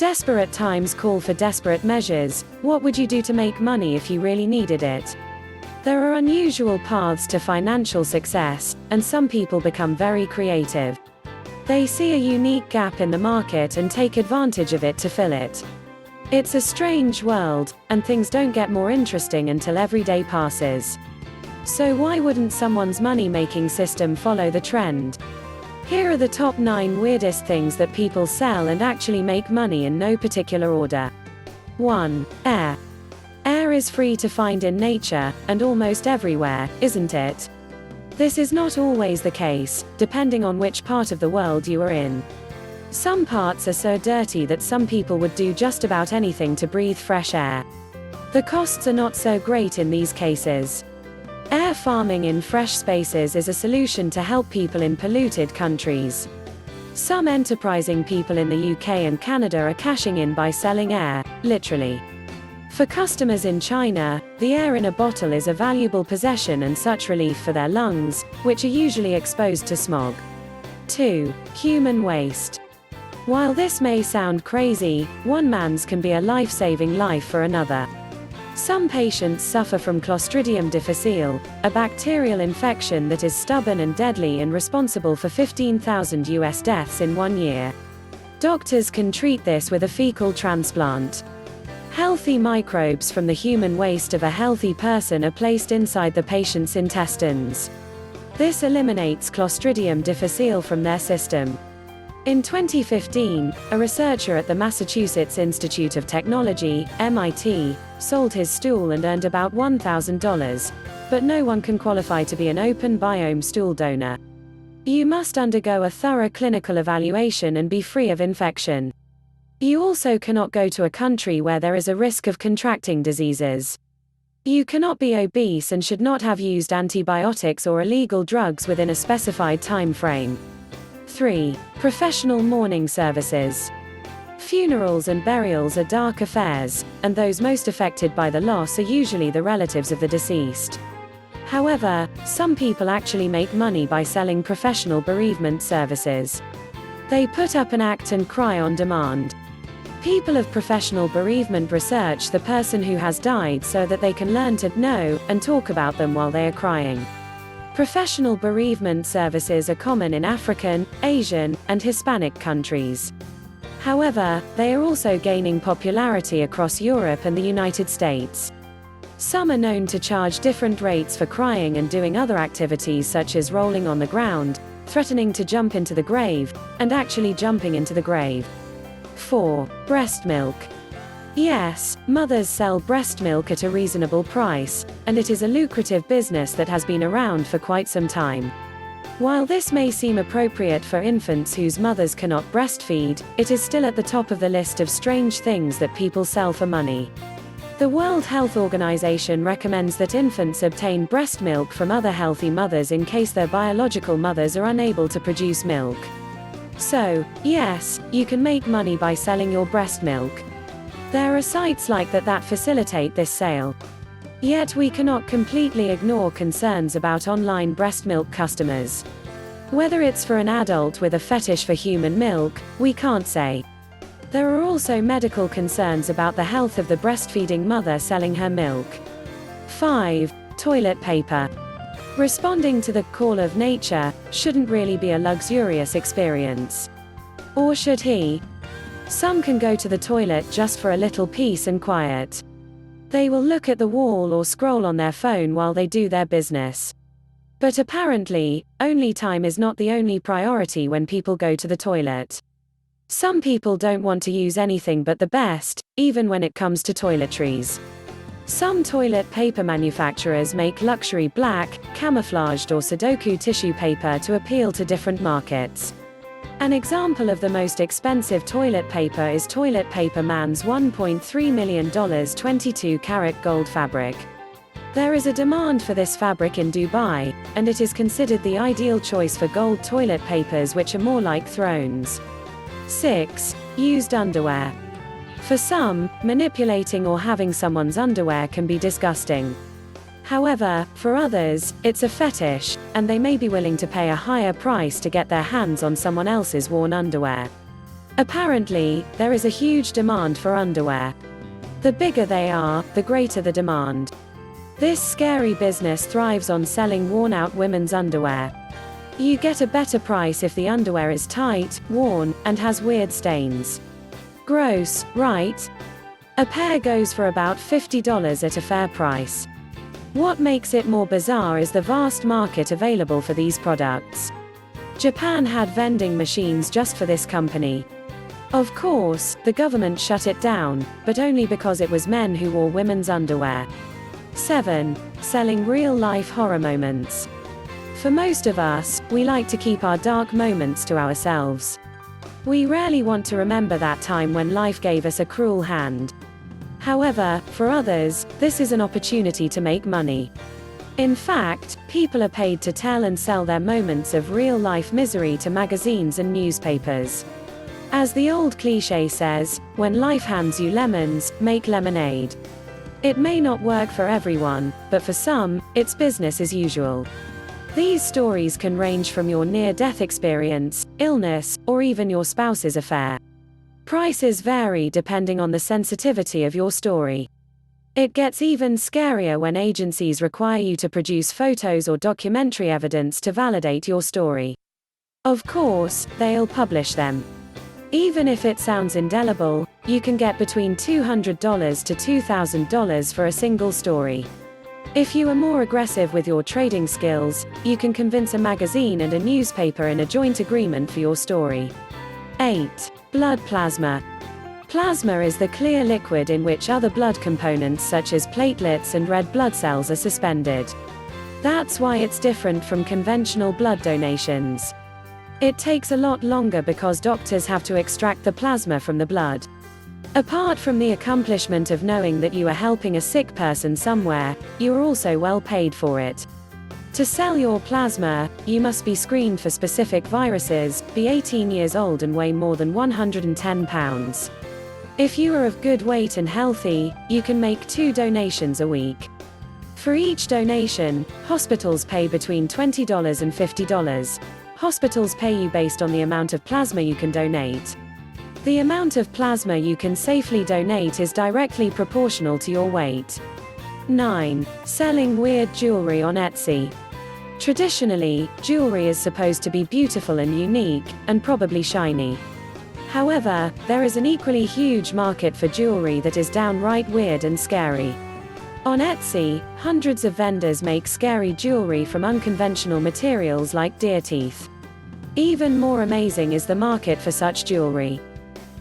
Desperate times call for desperate measures. What would you do to make money if you really needed it? There are unusual paths to financial success, and some people become very creative. They see a unique gap in the market and take advantage of it to fill it. It's a strange world, and things don't get more interesting until every day passes. So why wouldn't someone's money-making system follow the trend? Here are the top 9 weirdest things that people sell and actually make money in no particular order. 1. Air. Air is free to find in nature, and almost everywhere, isn't it? This is not always the case, depending on which part of the world you are in. Some parts are so dirty that some people would do just about anything to breathe fresh air. The costs are not so great in these cases. Air farming in fresh spaces is a solution to help people in polluted countries. Some enterprising people in the UK and Canada are cashing in by selling air, literally. For customers in China, the air in a bottle is a valuable possession and such relief for their lungs, which are usually exposed to smog. 2. Human waste. While this may sound crazy, one man's can be a life-saving life for another. Some patients suffer from Clostridium difficile, a bacterial infection that is stubborn and deadly and responsible for 15,000 US deaths in 1 year. Doctors can treat this with a fecal transplant. Healthy microbes from the human waste of a healthy person are placed inside the patient's intestines. This eliminates Clostridium difficile from their system. In 2015, a researcher at the Massachusetts Institute of Technology, MIT, sold his stool and earned about $1,000, but no one can qualify to be an open biome stool donor. You must undergo a thorough clinical evaluation and be free of infection. You also cannot go to a country where there is a risk of contracting diseases. You cannot be obese and should not have used antibiotics or illegal drugs within a specified time frame. 3. Professional mourning services. Funerals and burials are dark affairs, and those most affected by the loss are usually the relatives of the deceased. However, some people actually make money by selling professional bereavement services. They put up an act and cry on demand. People of professional bereavement research the person who has died so that they can learn to know and talk about them while they are crying. Professional bereavement services are common in African, Asian, and Hispanic countries. However, they are also gaining popularity across Europe and the United States. Some are known to charge different rates for crying and doing other activities such as rolling on the ground, threatening to jump into the grave, and actually jumping into the grave. 4. Breast milk. Yes, mothers sell breast milk at a reasonable price, and it is a lucrative business that has been around for quite some time. While this may seem appropriate for infants whose mothers cannot breastfeed, it is still at the top of the list of strange things that people sell for money. The World Health Organization recommends that infants obtain breast milk from other healthy mothers in case their biological mothers are unable to produce milk. So, yes, you can make money by selling your breast milk. There are sites like that facilitate this sale. Yet we cannot completely ignore concerns about online breast milk customers. Whether it's for an adult with a fetish for human milk, we can't say. There are also medical concerns about the health of the breastfeeding mother selling her milk. 5. Toilet paper. Responding to the call of nature shouldn't really be a luxurious experience. Or should he? Some can go to the toilet just for a little peace and quiet. They will look at the wall or scroll on their phone while they do their business. But apparently, only time is not the only priority when people go to the toilet. Some people don't want to use anything but the best, even when it comes to toiletries. Some toilet paper manufacturers make luxury black, camouflaged or Sudoku tissue paper to appeal to different markets. An example of the most expensive toilet paper is Toilet Paper Man's $1.3 million 22-karat gold fabric. There is a demand for this fabric in Dubai, and it is considered the ideal choice for gold toilet papers which are more like thrones. 6. Used underwear. For some, manipulating or having someone's underwear can be disgusting. However, for others, it's a fetish, and they may be willing to pay a higher price to get their hands on someone else's worn underwear. Apparently, there is a huge demand for underwear. The bigger they are, the greater the demand. This scary business thrives on selling worn-out women's underwear. You get a better price if the underwear is tight, worn, and has weird stains. Gross, right? A pair goes for about $50 at a fair price. What makes it more bizarre is the vast market available for these products. Japan had vending machines just for this company. Of course, the government shut it down, but only because it was men who wore women's underwear. 7. Selling real-life horror moments. For most of us, we like to keep our dark moments to ourselves. We rarely want to remember that time when life gave us a cruel hand. However, for others, this is an opportunity to make money. In fact, people are paid to tell and sell their moments of real-life misery to magazines and newspapers. As the old cliché says, when life hands you lemons, make lemonade. It may not work for everyone, but for some, it's business as usual. These stories can range from your near-death experience, illness, or even your spouse's affair. Prices vary depending on the sensitivity of your story. It gets even scarier when agencies require you to produce photos or documentary evidence to validate your story. Of course, they'll publish them. Even if it sounds indelible, you can get between $200 to $2,000 for a single story. If you are more aggressive with your trading skills, you can convince a magazine and a newspaper in a joint agreement for your story. 8. Blood plasma. Plasma is the clear liquid in which other blood components such as platelets and red blood cells are suspended. That's why it's different from conventional blood donations. It takes a lot longer because doctors have to extract the plasma from the blood. Apart from the accomplishment of knowing that you are helping a sick person somewhere, you are also well paid for it. To sell your plasma, you must be screened for specific viruses, be 18 years old and weigh more than 110 pounds. If you are of good weight and healthy, you can make 2 donations a week. For each donation, hospitals pay between $20 and $50. Hospitals pay you based on the amount of plasma you can donate. The amount of plasma you can safely donate is directly proportional to your weight. 9. Selling weird jewelry on Etsy. Traditionally, jewelry is supposed to be beautiful and unique, and probably shiny. However, there is an equally huge market for jewelry that is downright weird and scary. On Etsy, hundreds of vendors make scary jewelry from unconventional materials like deer teeth. Even more amazing is the market for such jewelry.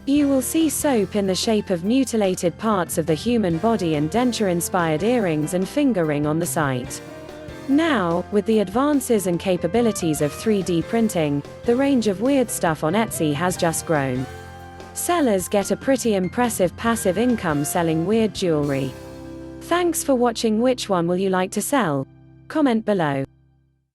You will see soap in the shape of mutilated parts of the human body and denture-inspired earrings and finger ring on the site. Now, with the advances and capabilities of 3D printing, the range of weird stuff on Etsy has just grown. Sellers get a pretty impressive passive income selling weird jewelry. Thanks for watching. Which one will you like to sell? Comment below.